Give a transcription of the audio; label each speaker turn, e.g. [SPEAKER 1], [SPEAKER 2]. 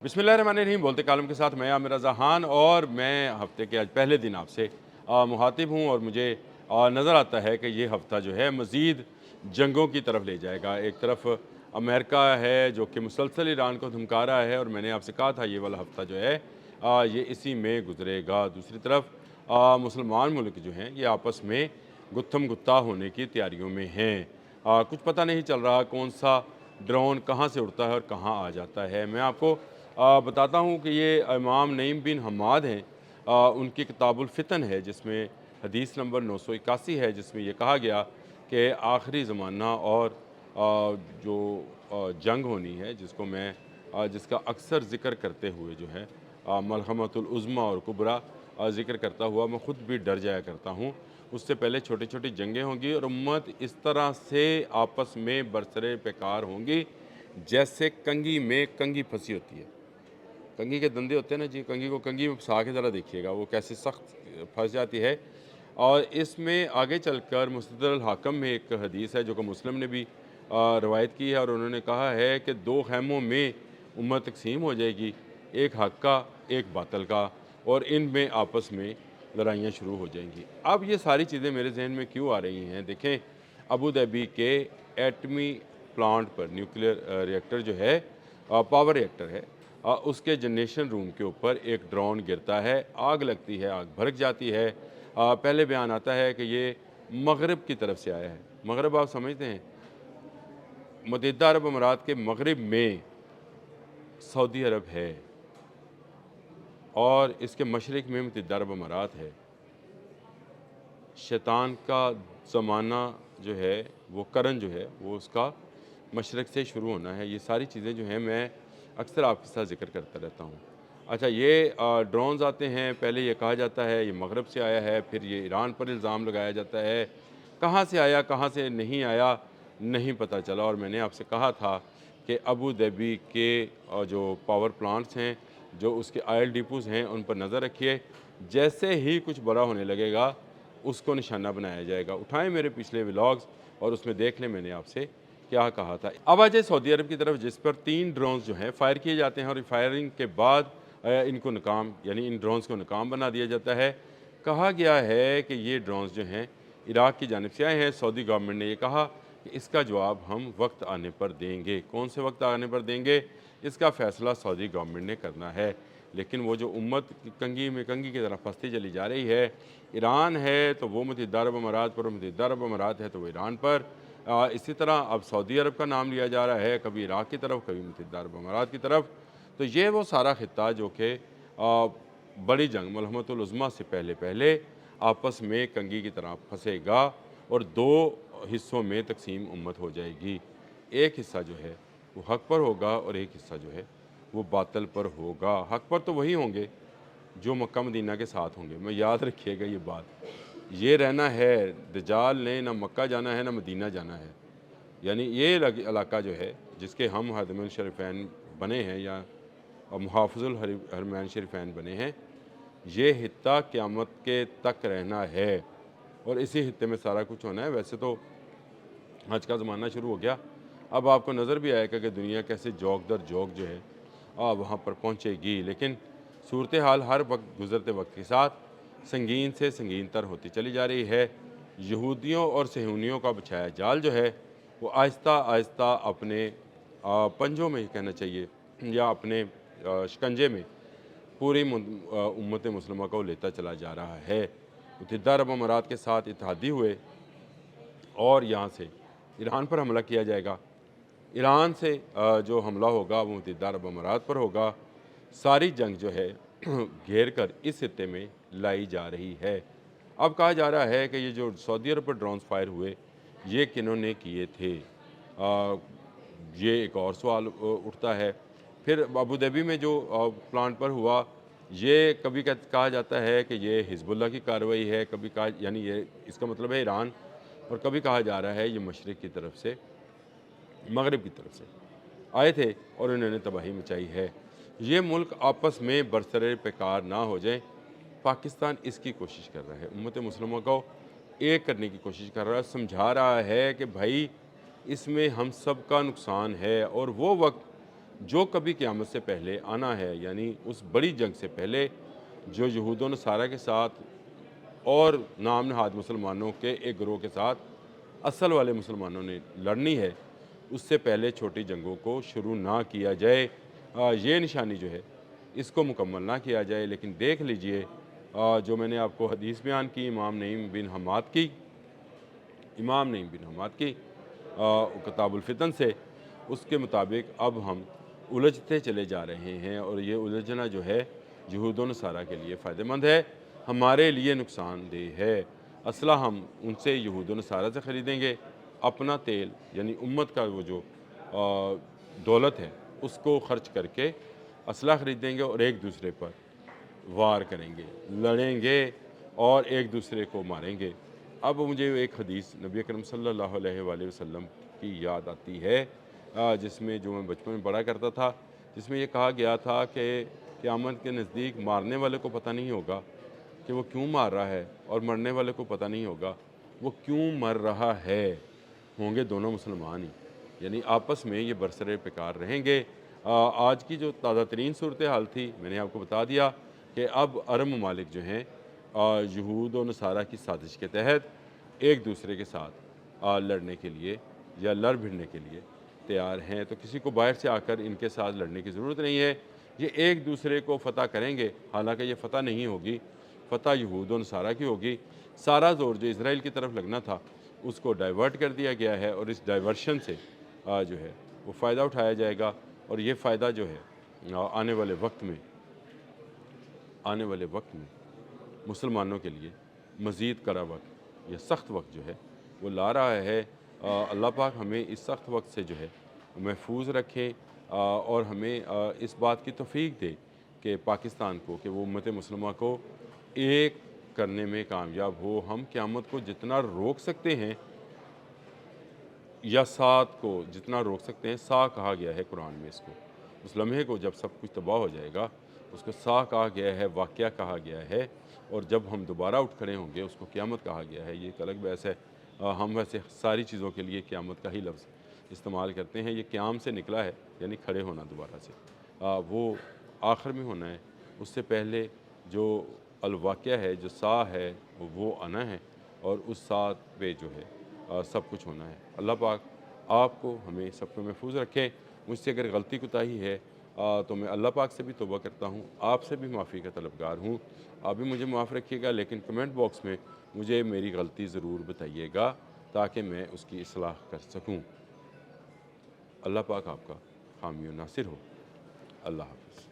[SPEAKER 1] बिस्मिल्लाहिर्रहमानिर्रहीम। बोलते कालम के साथ मैं आमिर रज़ा ख़ान और मैं हफ़्ते के आज पहले दिन आपसे मुखातिब हूँ और मुझे नज़र आता है कि ये हफ़्ता जो है मज़ीद जंगों की तरफ ले जाएगा। एक तरफ अमेरिका है जो कि मुसलसल ईरान को धमका रहा है और मैंने आपसे कहा था ये वाला हफ़्ता जो है ये इसी में गुज़रेगा। दूसरी तरफ मुसलमान मुल्क जो हैं ये आपस में गुत्थम गुत्ता होने की तैयारियों में हैं। कुछ पता नहीं चल रहा कौन सा ड्रोन कहाँ से उड़ता है और कहाँ आ जाता है। मैं आपको बताता हूँ कि ये इमाम नईम बिन हम्माद हैं। उनकी किताबुल फ़ितन है जिसमें हदीस नंबर 981 है जिसमें ये कहा गया कि आखिरी ज़माना और जो जंग होनी है जिसको मैं जिसका अक्सर ज़िक्र करते हुए जो है मलहमतुल उज़्मा और कुबरा ज़िक्र करता हुआ मैं ख़ुद भी डर जाया करता हूँ। उससे पहले छोटी छोटी जंगें होंगी और उम्मत इस तरह से आपस में बरसरे पेकार होंगी जैसे कंगी में कंगी फंसी होती है। कंघी के धंधे होते हैं ना जी, कंघी को कंघी में फंसा के ज़रा देखिएगा वो कैसे सख्त फंस जाती है। और इसमें आगे चलकर मुस्तदरक हाकम में एक हदीस है जो कि मुस्लिम ने भी रवायत की है और उन्होंने कहा है कि दो खैमों में उम्मत तकसीम हो जाएगी, एक हक का एक बातल का, और इनमें आपस में लड़ाइयाँ शुरू हो जाएंगी। अब ये सारी चीज़ें मेरे जहन में क्यों आ रही हैं? देखें, अबू धाबी के एटमी प्लांट पर न्यूक्लियर रिएक्टर जो है पावर रिएक्टर है, उसके जनरेशन रूम के ऊपर एक ड्रोन गिरता है, आग लगती है, आग भड़क जाती है। पहले बयान आता है कि ये मगरब की तरफ से आया है। मगरब आप समझते हैं, मुत्तहिदा अरब अमारात के मगरब में सऊदी अरब है और इसके मशरिक में मुत्तहिदा अरब अमारात है। शैतान का ज़माना जो है वो करन जो है वो उसका मशरक़ से शुरू होना है। ये सारी चीज़ें जो हैं मैं अक्सर आपके साथ ज़िक्र करता रहता हूँ। अच्छा, ये ड्रोन्स आते हैं, पहले ये कहा जाता है ये मगरब से आया है, फिर ये ईरान पर इल्ज़ाम लगाया जाता है। कहाँ से आया कहाँ से नहीं आया नहीं पता चला। और मैंने आपसे कहा था कि अबू धाबी के जो पावर प्लांट्स हैं, जो उसके ऑयल डिपोज़ हैं, उन पर नज़र रखिए। जैसे ही कुछ बड़ा होने लगेगा उसको निशाना बनाया जाएगा। उठाएँ मेरे पिछले व्लॉग्स और उसमें देख लें मैंने आपसे क्या कहा था। अब आ जाए सऊदी अरब की तरफ, जिस पर 3 ड्रोन्स जो हैं फायर किए जाते हैं और फायरिंग के बाद इनको नाकाम यानी इन ड्रोन्स को नाकाम बना दिया जाता है। कहा गया है कि ये ड्रोन्स जो हैं इराक़ की जानिब से आए हैं। सऊदी गवर्नमेंट ने ये कहा कि इसका जवाब हम वक्त आने पर देंगे। कौन से वक्त आने पर देंगे इसका फ़ैसला सऊदी गवर्नमेंट ने करना है। लेकिन वो जो उम्मत कंघी में कंघी की तरह फंसती चली जा रही है, ईरान है तो वो मुत्तहिदा अरब अमारात पर, मुत्तहिदा अरब अमारात है तो वो ईरान पर। इसी तरह अब सऊदी अरब का नाम लिया जा रहा है, कभी इराक़ की तरफ कभी मुत्तहिदा अरब अमारात की तरफ। तो ये वो सारा ख़ित्ता जो कि बड़ी जंग मलहमतुल उज़्मा से पहले पहले आपस में कंघी की तरह फंसेगा और 2 हिस्सों में तकसीम उम्मत हो जाएगी। एक हिस्सा जो है वो हक़ पर होगा और एक हिस्सा जो है वो बातिल पर होगा। हक़ पर तो वही होंगे जो मक्का मदीना के साथ होंगे। मैं याद रखिएगा ये बात, ये रहना है, दज्जाल ने ना मक्का जाना है ना मदीना जाना है। यानी ये इलाका जो है जिसके हम हरमैन शरीफ़ैन बने हैं या मुहाफ़िज़ुल हरमैन शरीफ़ैन बने हैं, ये हित्ता क़यामत के तक रहना है और इसी हित्ते में सारा कुछ होना है। वैसे तो हज का ज़माना शुरू हो गया, अब आपको नज़र भी आएगा कि दुनिया कैसे जौक दर जौक जो है वहाँ पर पहुँचेगी। लेकिन सूरत हाल हर वक्त गुज़रते वक्त के साथ संगीन से संगीन तर होती चली जा रही है। यहूदियों और सहूनियों का बिछाया जाल जो है वो आहिस्ता आहिस्ता अपने पंजों में कहना चाहिए या अपने शिकंजे में पूरी उम्मत मुस्लिमा को लेता चला जा रहा है। मुत्तहिदा अरब अमारात के साथ इत्तेहादी हुए और यहाँ से ईरान पर हमला किया जाएगा। ईरान से जो हमला होगा वो मुत्तहिदा अरब अमारात पर होगा। सारी जंग जो है घेर कर इस हित्ते में लाई जा रही है। अब कहा जा रहा है कि ये जो सऊदी अरब पर ड्रोन्स फायर हुए ये किन्होंने किए थे। ये एक और सवाल उठता है। फिर अबू धाबी में जो प्लांट पर हुआ ये कभी कहा जाता है कि ये हिज़्बुल्लाह की कार्रवाई है, कभी कहा यानी ये इसका मतलब है ईरान, और कभी कहा जा रहा है ये मशरिक़ की तरफ से मगरब की तरफ से आए थे और उन्होंने तबाही मचाई है। ये मुल्क आपस में बरसरे पेकार ना हो जाए, पाकिस्तान इसकी कोशिश कर रहा है। उम्मत मुस्लिमा को एक करने की कोशिश कर रहा है, समझा रहा है कि भाई इसमें हम सब का नुकसान है और वो वक्त جو کبھی قیامت سے پہلے آنا ہے، یعنی اس بڑی جنگ سے پہلے جو یہود و نصارہ کے ساتھ اور نام نہاد مسلمانوں کے ایک گروہ کے ساتھ اصل والے مسلمانوں نے لڑنی ہے، اس سے پہلے چھوٹی جنگوں کو شروع نہ کیا جائے۔ یہ نشانی جو ہے اس کو مکمل نہ کیا جائے۔ لیکن دیکھ لیجئے جو میں نے آپ کو حدیث بیان کی امام نعیم بن حماد کی کتاب الفتن سے، اس کے مطابق اب ہم الجھتے چلے جا رہے ہیں، اور یہ الجھنا جو ہے یہود و نصارہ کے لیے فائدہ مند ہے، ہمارے لیے نقصان دہ ہے۔ اسلحہ ہم ان سے یہود و نصارہ سے خریدیں گے، اپنا تیل یعنی امت کا وہ جو دولت ہے اس کو خرچ کر کے اسلحہ خریدیں گے، اور ایک دوسرے پر وار کریں گے، لڑیں گے اور ایک دوسرے کو ماریں گے۔ اب مجھے ایک حدیث نبی اکرم صلی اللہ علیہ وآلہ وسلم کی یاد آتی ہے، جس میں جو میں بچپن میں پڑھا کرتا تھا، جس میں یہ کہا گیا تھا کہ قیامت کے نزدیک مارنے والے کو پتہ نہیں ہوگا کہ وہ کیوں مار رہا ہے، اور مرنے والے کو پتہ نہیں ہوگا وہ کیوں مر رہا ہے، ہوں گے دونوں مسلمان ہی، یعنی آپس میں یہ برسر پیکار رہیں گے۔ آج کی جو تازہ ترین صورتحال تھی میں نے آپ کو بتا دیا کہ اب عرب ممالک جو ہیں یہود و نصارہ کی سازش کے تحت ایک دوسرے کے ساتھ لڑنے کے لیے یا لڑ بھڑنے کے لیے تیار ہیں، تو کسی کو باہر سے آ کر ان کے ساتھ لڑنے کی ضرورت نہیں ہے، یہ ایک دوسرے کو فتح کریں گے۔ حالانکہ یہ فتح نہیں ہوگی، فتح یہود و نصارہ کی ہوگی۔ سارا زور جو اسرائیل کی طرف لگنا تھا اس کو ڈائیورٹ کر دیا گیا ہے، اور اس ڈائیورشن سے جو ہے وہ فائدہ اٹھایا جائے گا، اور یہ فائدہ جو ہے آنے والے وقت میں مسلمانوں کے لیے مزید کڑا وقت یا سخت وقت جو ہے وہ لا رہا ہے۔ اللہ پاک ہمیں اس سخت وقت سے جو ہے محفوظ رکھے، اور ہمیں اس بات کی توفیق دے کہ پاکستان کو، کہ وہ امت مسلمہ کو ایک کرنے میں کامیاب ہو۔ ہم قیامت کو جتنا روک سکتے ہیں، یا سات کو جتنا روک سکتے ہیں، سا کہا گیا ہے قرآن میں اس کو، اس لمحے کو جب سب کچھ تباہ ہو جائے گا اس کو سا کہا گیا ہے، واقعہ کہا گیا ہے، اور جب ہم دوبارہ اٹھ کھڑے ہوں گے اس کو قیامت کہا گیا ہے۔ یہ ایک الگ بحث ہے۔ ہم ویسے ساری چیزوں کے لیے قیامت کا ہی لفظ استعمال کرتے ہیں، یہ قیام سے نکلا ہے، یعنی کھڑے ہونا دوبارہ سے، وہ آخر میں ہونا ہے۔ اس سے پہلے جو الواقعہ ہے، جو سا ہے، وہ آنا ہے، اور اس ساتھ پہ جو ہے سب کچھ ہونا ہے۔ اللہ پاک آپ کو ہمیں سب کو محفوظ رکھے۔ مجھ سے اگر غلطی کوتاہی ہے تو میں اللہ پاک سے بھی توبہ کرتا ہوں، آپ سے بھی معافی کا طلبگار ہوں۔ آپ بھی مجھے معاف رکھیے گا، لیکن کمنٹ باکس میں مجھے میری غلطی ضرور بتائیے گا تاکہ میں اس کی اصلاح کر سکوں۔ اللہ پاک آپ کا حامی و ناصر ہو۔ اللہ حافظ۔